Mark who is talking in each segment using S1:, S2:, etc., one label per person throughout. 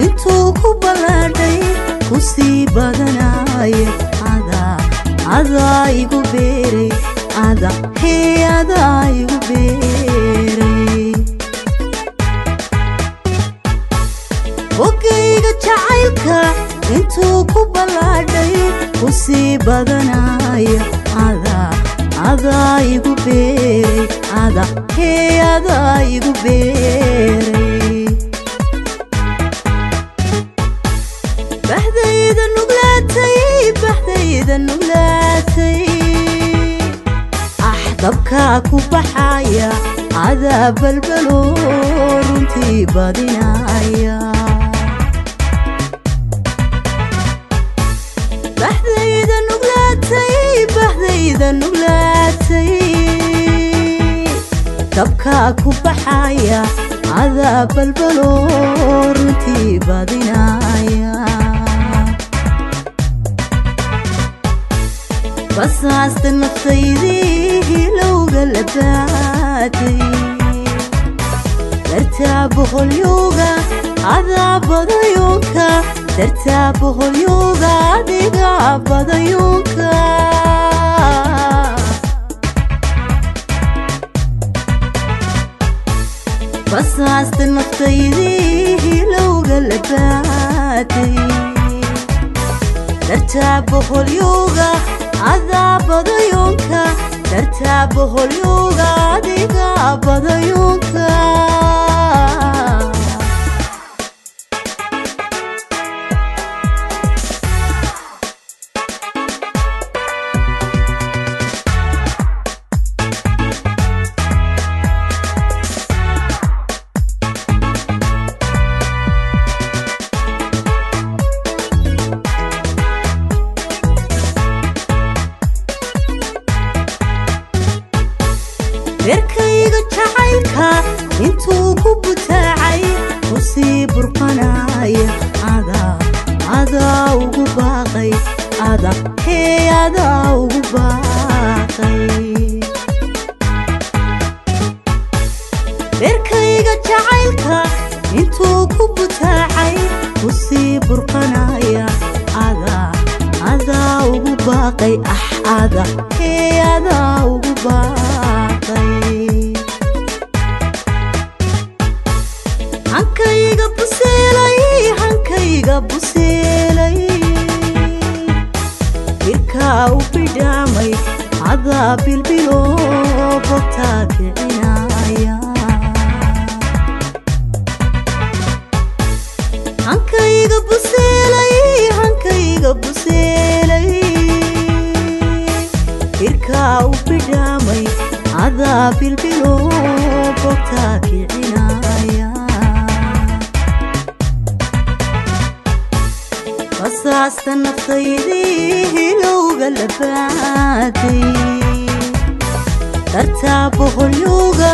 S1: intuu ku ballaadhay ku sii badanaya adaa igu beeray adaa igu beeray ogayga jacaylka intuu ku ballaadhay ku sii badanaya adaa igu beeray adaa igu beeray بحذيذا نقلاتي أحضبك كوبحايا عذاب البلور انتي بادنايا بحذيذا نقلاتي تبكى كوبحايا عذاب البلور انتي بادنايا بس عستنا خيدي لو قلباتي ترتابه اليوغا عذاب ضيوكا ترتابه اليوغا عذاب ضيوكا بس عستنا خيدي لو قلباتي ترتابه اليوغا عذاب ضيوكا ترتابه اليوغا عذاب ضيوكا reerkayga jacaylka intuu ku butaacay ku sii burqanaya adaa ugu baaqay adaa ugu baaqay reerkayga jacaylka intuu ku butaacay ku sii burqanaya adaa ugu baaqay adaa ugu baaqay hankayga buseelay irkaa u bidhaamay adaa bilbilo bogtaa kicinaya hankayga buseelay irkaa u bidhaamay adaa bilbilo bogtaa kicinaya قصاصت نفطيدي لو قلباتي ترتابه اليوغا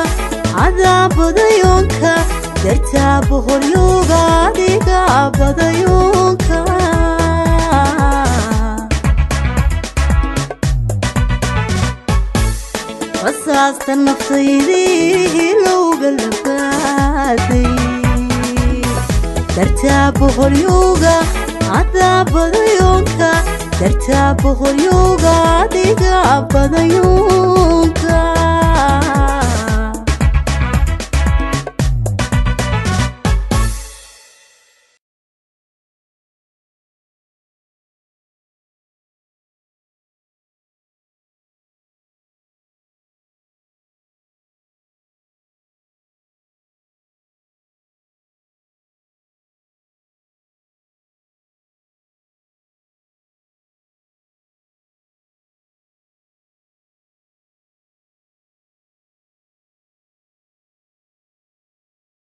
S1: عذاب ضيوكا ترتابه اليوغا عذاب ضيوكا قصاصت نفطيدي لو قلباتي ترتابه اليوغا عذاب ضيوكا ترتابه اليوغا عذاب ضيوكا